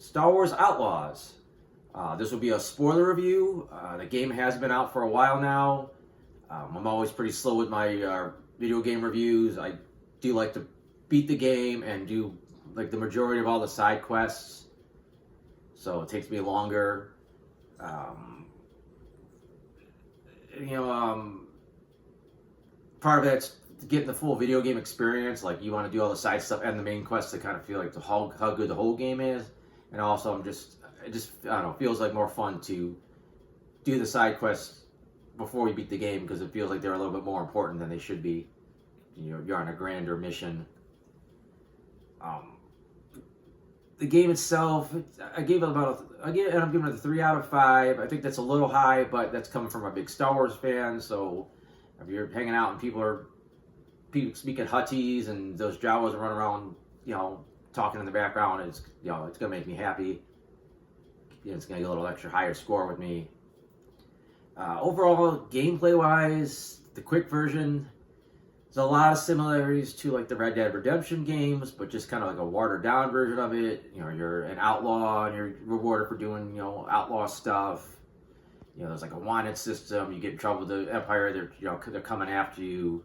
Star Wars Outlaws. This will be a spoiler review. The game has been out for a while now. I'm always pretty slow with my video game reviews. I do like to beat the game and do like the majority of all the side quests, so it takes me longer. You know, part of it's getting the full video game experience. Like, you want to do all the side stuff and the main quest to kind of feel like how good the whole game is. And also, I don't know, feels like more fun to do the side quests before you beat the game, because it feels like they're a little bit more important than they should be. You know, you're on a grander mission. The game itself, I'm giving it a 3 out of 5. I think that's a little high, but that's coming from a big Star Wars fan. So if you're hanging out and people speaking Huttese and those Jawas are running around, you know, talking in the background, it's gonna make me happy. It's gonna get a little extra higher score with me. Overall, gameplay wise, the quick version, there's a lot of similarities to like the Red Dead Redemption games, but just kind of like a watered down version of it. You know, you're an outlaw and you're rewarded for doing, you know, outlaw stuff. You know, there's like a wanted system. You get in trouble with the Empire, they're coming after you.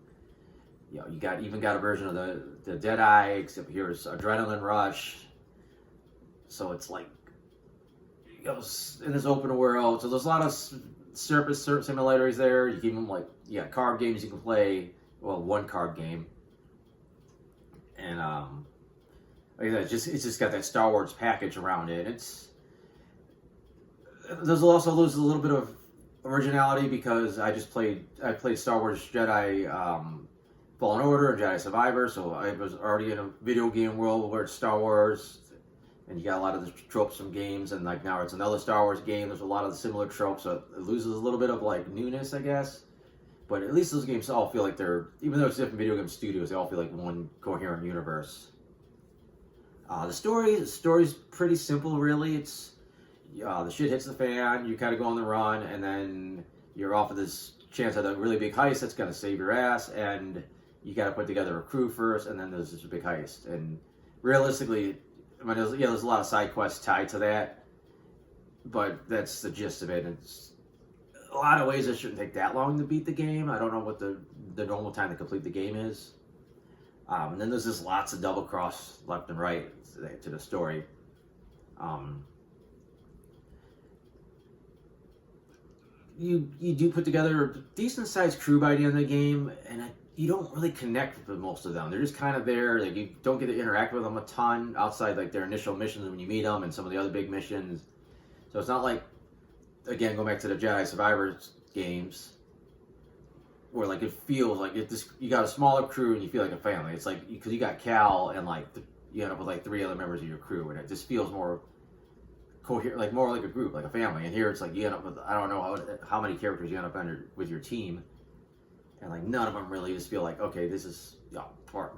You know, you got a version of the Deadeye, except here's Adrenaline Rush. So it's like, you know, in this open world. So there's a lot of surface similarities there. You even card games you can play. Well, one card game, and like I said, it's just got that Star Wars package around it. There's also loses a little bit of originality because I played Star Wars Jedi Fallen Order and Jedi Survivor, so I was already in a video game world where it's Star Wars, and you got a lot of the tropes from games, and like now it's another Star Wars game. There's a lot of the similar tropes, so it loses a little bit of like newness, I guess. But at least those games all feel like even though it's different video game studios, they all feel like one coherent universe. The story's pretty simple, really. It's the shit hits the fan, you kind of go on the run, and then you're off of this chance at a really big heist that's going to save your ass, and you got to put together a crew first, and then there's this big heist. And realistically, I mean, there's a lot of side quests tied to that, but that's the gist of it. It's a lot of ways it shouldn't take that long to beat the game. I don't know what the normal time to complete the game is. And then there's just lots of double cross left and right to the story. You do put together a decent sized crew by the end of the game, and you don't really connect with most of them. They're just kind of there. Like, you don't get to interact with them a ton outside like their initial missions when you meet them and some of the other big missions. So it's not like, again, going back to the Jedi Survivor games, where like it feels like you got a smaller crew and you feel like a family. It's like because you got Cal and like you end up with like 3 other members of your crew, and it just feels more coherent, like more like a group, like a family. And here it's like you end up with, I don't know how many characters you end up with your team, and like none of them really just feel like, okay, this is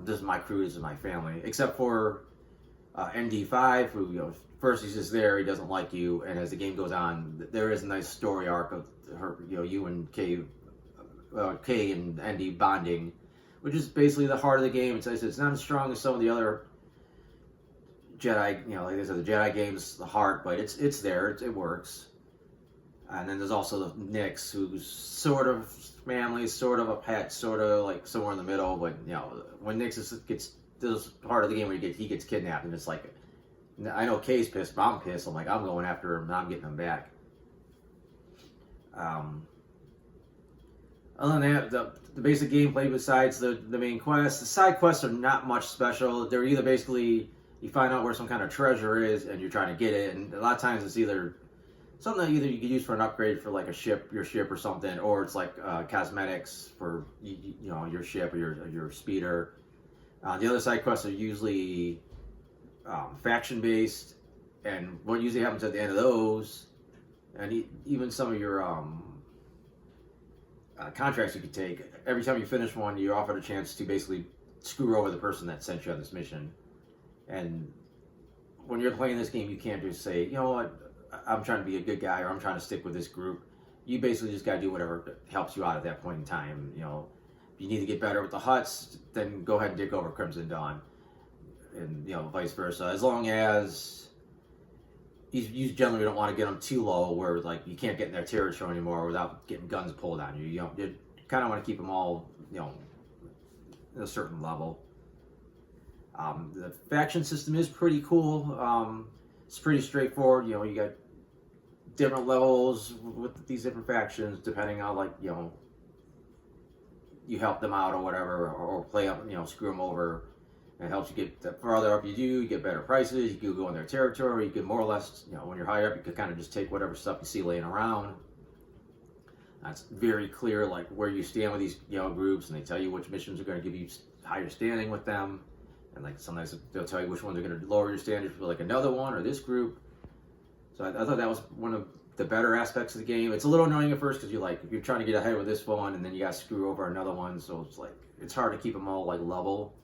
this is my crew, this is my family, except for ND5, who, you know, first he's just there, he doesn't like you, and as the game goes on, there is a nice story arc of her, you know, you and Kay and ND bonding, which is basically the heart of the game. It's not as strong as some of the other Jedi, you know, like I said, the Jedi games, the heart, but it's there, it works. And then there's also the Nix, who's sort of family, sort of a pet, sort of like somewhere in the middle. But you know, when Nix gets this part of the game where he gets kidnapped, and it's like, I know Kay's pissed, but I'm pissed. I'm like, I'm going after him, and I'm getting him back. Other than that, the basic gameplay besides the main quest, the side quests are not much special. They're either basically you find out where some kind of treasure is and you're trying to get it, and a lot of times it's either something that either you could use for an upgrade for like your ship or something, or it's like cosmetics for you know, your ship or your speeder. The other side quests are usually faction based, and what usually happens at the end of those, and even some of your contracts you could take, every time you finish one, you're offered a chance to basically screw over the person that sent you on this mission. And when you're playing this game, you can't just say, you know what, I'm trying to be a good guy, or I'm trying to stick with this group. You basically just got to do whatever helps you out at that point in time. You know, if you need to get better with the Hutts, then go ahead and dig over Crimson Dawn, and you know, vice versa. As long as you generally don't want to get them too low where like you can't get in their territory anymore without getting guns pulled on you. You kind of want to keep them all, at a certain level. The faction system is pretty cool. It's pretty straightforward. You got different levels with these different factions depending on like you help them out or whatever, or play up, screw them over. It helps you get the farther up you get better prices. You can go in their territory. You can more or less, when you're higher up, you can kind of just take whatever stuff you see laying around. It's very clear like where you stand with these groups, and they tell you which missions are going to give you higher standing with them, and like sometimes they'll tell you which ones are going to lower your standards for like another one or this group. So I thought that was one of the better aspects of the game. It's a little annoying at first because you're trying to get ahead with this one, and then you got to screw over another one. So it's hard to keep them all like level.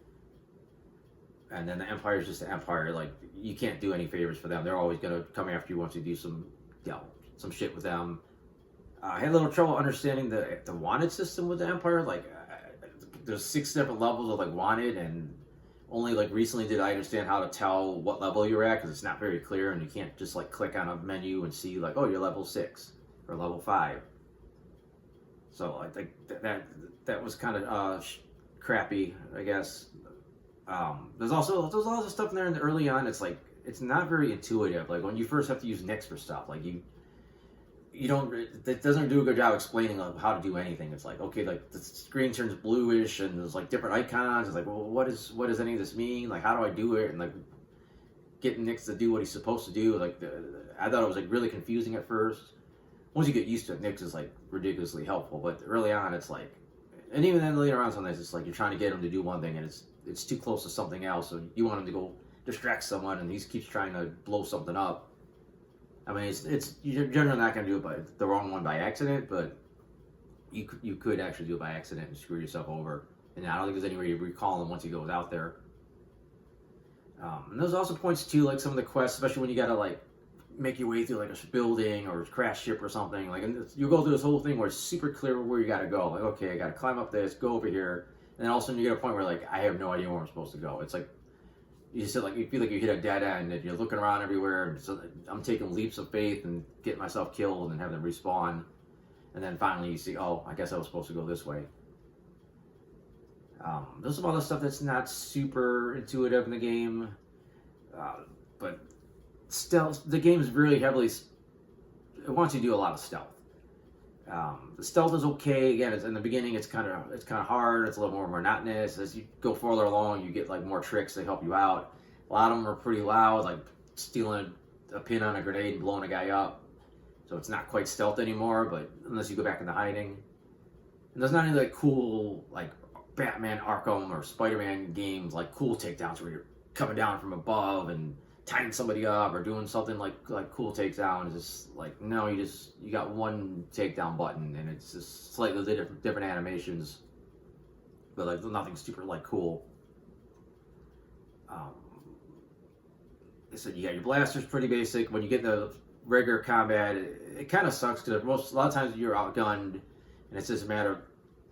And then the Empire is just the Empire. Like you can't do any favors for them. They're always gonna come after you once you do some shit with them. I had a little trouble understanding the wanted system with the Empire. Like there's 6 different levels of like wanted, and only like recently did I understand how to tell what level you're at because it's not very clear, and you can't just like click on a menu and see like, oh, you're level 6 or level 5. So I think that was kind of crappy, I guess. There's also stuff in there early on. It's like it's not very intuitive. Like when you first have to use Nix for stuff, like you don't. It doesn't do a good job explaining how to do anything. It's like okay, like the screen turns bluish and there's like different icons. It's like, well, what does any of this mean? Like how do I do it? And like getting Nix to do what he's supposed to do. Like I thought it was like really confusing at first. Once you get used to it, Nix is like ridiculously helpful. But early on, it's like, and even then later on, sometimes it's like you're trying to get him to do one thing and it's too close to something else, so you want him to go distract someone, and he keeps trying to blow something up. I mean, you're generally not going to do it by the wrong one by accident, but you could actually do it by accident and screw yourself over. And I don't think there's any way to recall him once he goes out there. And there's also points too, like some of the quests, especially when you got to like make your way through like a building or a crash ship or something. Like, and you go through this whole thing where it's super clear where you got to go. Like, okay, I got to climb up this, go over here. And then all of a sudden you get a point where like I have no idea where I'm supposed to go. It's like you feel like you hit a dead end and you're looking around everywhere. And so I'm taking leaps of faith and getting myself killed and having them respawn. And then finally you see, oh, I guess I was supposed to go this way. There's some other stuff that's not super intuitive in the game, but stealth. The game is really heavily. It wants you to do a lot of stealth. The stealth is okay. Again, in the beginning, it's kind of hard. It's a little more monotonous. As you go further along, you get like more tricks that help you out. A lot of them are pretty loud, like stealing a pin on a grenade and blowing a guy up. So it's not quite stealth anymore. But unless you go back into hiding, and there's not any like cool like Batman Arkham or Spider-Man games like cool takedowns where you're coming down from above and tying somebody up or doing something like cool takedowns. It's like, no, you got one takedown button and it's just slightly different animations, but like nothing super like cool. So you got your blasters, pretty basic. When you get the regular combat, it kind of sucks because a lot of times you're outgunned and it's just a matter of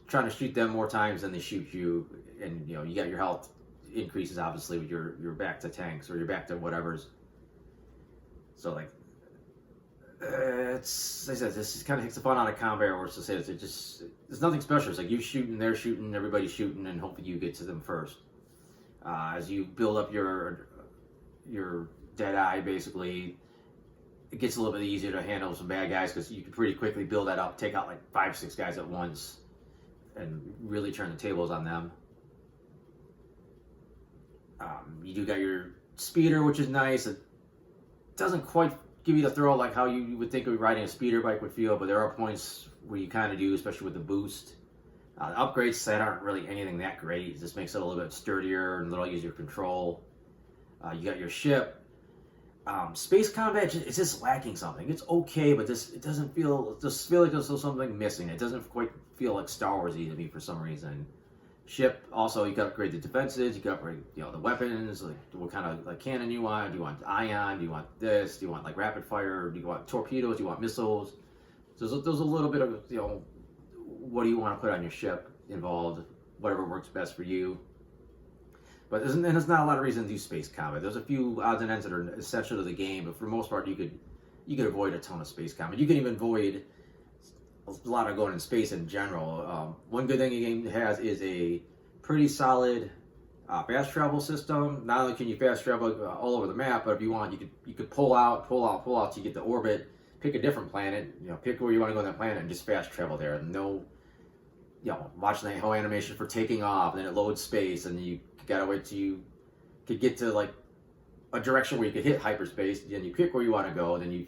trying to shoot them more times than they shoot you, and you got your health increases obviously with your back to tanks or your back to whatever's. So like it's like I said, this kind of takes the fun out of combat, where it's to say there's nothing special. It's like you shooting, they're shooting, everybody's shooting, and hopefully you get to them first. As you build up your dead eye, basically it gets a little bit easier to handle some bad guys because you can pretty quickly build that up, take out like 5-6 guys at once and really turn the tables on them. You do got your speeder, which is nice. It doesn't quite give you the thrill like how you would think of riding a speeder bike would feel, but there are points where you kind of do, especially with the boost. The upgrades set aren't really anything that great. It just makes it a little bit sturdier and a little easier to control. You got your ship. Space combat, it's just lacking something. It's okay, but it doesn't feel. It just feel like there's something missing. It doesn't quite feel like Star Wars-y to me for some reason. Ship also, you got to upgrade the defenses. You got to upgrade, the weapons. Like what kind of like cannon you want? Do you want ion? Do you want this? Do you want like rapid fire? Do you want torpedoes? Do you want missiles? So there's a little bit of what do you want to put on your ship involved. Whatever works best for you. But there's not a lot of reason to do space combat. There's a few odds and ends that are essential to the game, but for the most part, you could avoid a ton of space combat. You can even avoid a lot of going in space in general. One good thing the game has is a pretty solid fast travel system. Not only can you fast travel all over the map, but if you want, you could pull out till you get to orbit, pick a different planet, pick where you want to go on that planet, and just fast travel there. No, watching the whole animation for taking off, and then it loads space, and you gotta wait till you could get to like a direction where you could hit hyperspace. Then you pick where you want to go, then you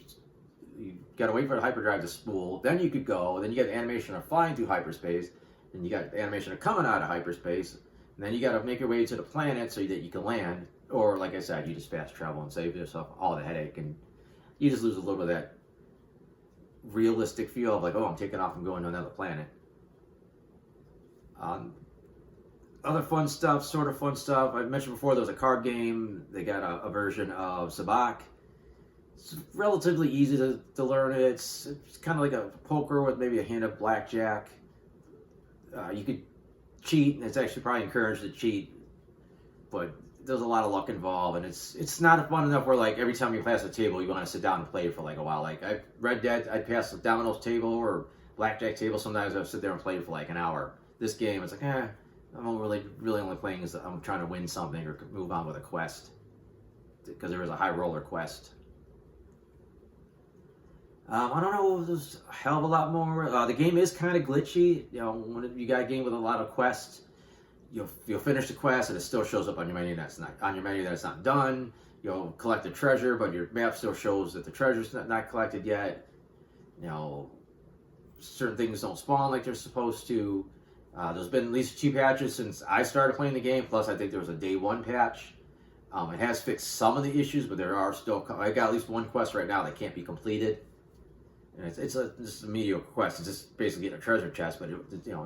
gotta wait for the hyperdrive to spool. Then you could go. Then you get the animation of flying through hyperspace. Then you got the animation of coming out of hyperspace. And then you gotta make your way to the planet so that you can land. Or like I said, you just fast travel and save yourself all the headache, and you just lose a little bit of that realistic feel of like, oh, I'm taking off and going to another planet. Other fun stuff, sort of fun stuff. I mentioned before there was a card game. They got a version of Sabacc. It's relatively easy to learn it. It's kind of like a poker with maybe a hand of blackjack. You could cheat, and it's actually probably encouraged to cheat, but there's a lot of luck involved, and it's not fun enough where like every time you pass a table you want to sit down and play for like a while. Like Red Dead, I'd pass the dominoes table or blackjack table. Sometimes I'd sit there and play for like an hour. This game, it's like, I'm really only playing is I'm trying to win something or move on with a quest, because there is a high roller quest. I don't know if there's a hell of a lot more. The game is kind of glitchy. When you got a game with a lot of quests, you'll finish the quest and it still shows up on your menu that it's not done. You'll collect the treasure, but your map still shows that the treasure's not collected yet. Certain things don't spawn like they're supposed to. There's been at least 2 patches since I started playing the game. Plus, I think there was a day 1 patch. It has fixed some of the issues, but there are still. I got at least 1 quest right now that can't be completed. And it's just a mediocre quest. It's just basically getting a treasure chest, but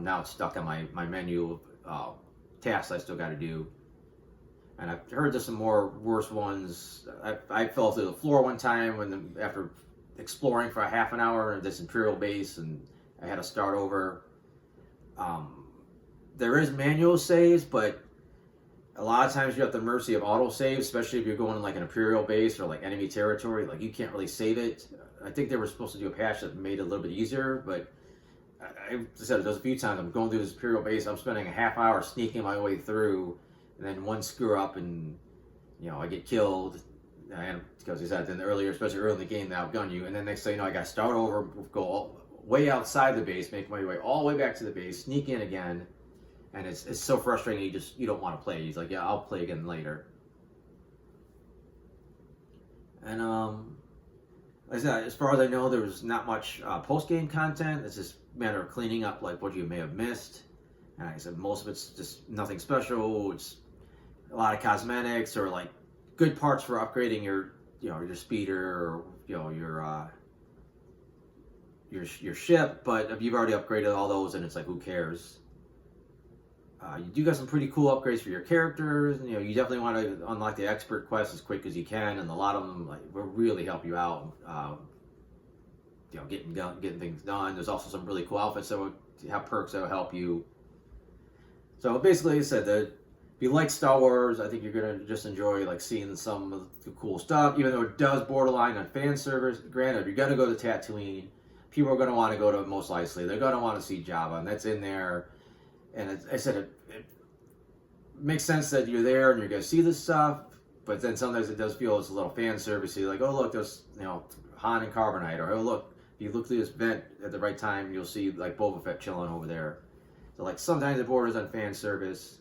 now it's stuck on my menu of tasks I still got to do. And I've heard there's some more worse ones. I fell through the floor one time after exploring for a half an hour in this Imperial base, and I had to start over. There is manual saves, but a lot of times you're at the mercy of auto saves, especially if you're going to like an Imperial base or like enemy territory. Like you can't really save it. I think they were supposed to do a patch that made it a little bit easier, but I said there's a few times I'm going through this Imperial base, I'm spending a half hour sneaking my way through, and then one screw up and I get killed. And because he said then earlier, especially early in the game, they outgun you, and then next thing you know, I got to start over, go way outside the base, make my way all the way back to the base, sneak in again, and it's so frustrating. You don't want to play. He's like, yeah, I'll play again later. And like I said, as far as I know, there was not much post-game content. It's just a matter of cleaning up like what you may have missed. And like I said, most of it's just nothing special. It's a lot of cosmetics or like good parts for upgrading your speeder or your ship. But if you've already upgraded all those, then it's like, who cares? You do got some pretty cool upgrades for your characters. You definitely want to unlock the expert quest as quick as you can, and a lot of them will really help you out. Getting things done. There's also some really cool outfits that will have perks that will help you. So basically, like I said, if you like Star Wars, I think you're gonna just enjoy like seeing some of the cool stuff. Even though it does borderline on fan service. Granted, if you're gonna go to Tatooine, people are gonna want to go to Mos Eisley. They're gonna want to see Jabba, and that's in there. And I said it makes sense that you're there and you're going to see this stuff, but then sometimes it does feel it's a little fan servicey, like, oh look, there's Han and Carbonite, or oh look, if you look through this vent at the right time, you'll see like Boba Fett chilling over there. So like sometimes it borders on fan service,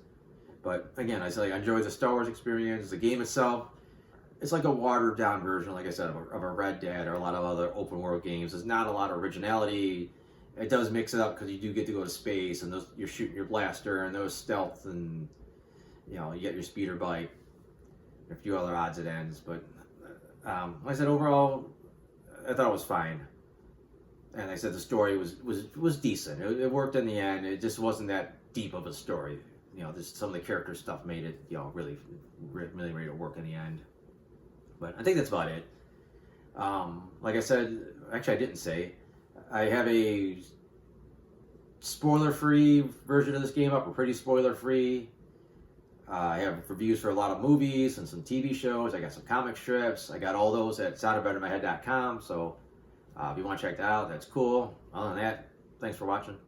but again, I enjoy the Star Wars experience. The game itself, it's like a watered down version, like I said, of a Red Dead or a lot of other open world games. There's not a lot of originality. It does mix it up because you do get to go to space, and you're shooting your blaster, and those stealth, and you get your speeder bike, and a few other odds and ends. But like I said, overall, I thought it was fine. And like I said, the story was decent. It worked in the end. It just wasn't that deep of a story. Just some of the character stuff made it really made it work in the end. But I think that's about it. Like I said, actually I didn't say, I have a spoiler-free version of this game up, or pretty spoiler-free. I have reviews for a lot of movies and some TV shows. I got some comic strips. I got all those at soundedbetterinmyhead.com. So if you want to check that out, that's cool. Other than that, thanks for watching.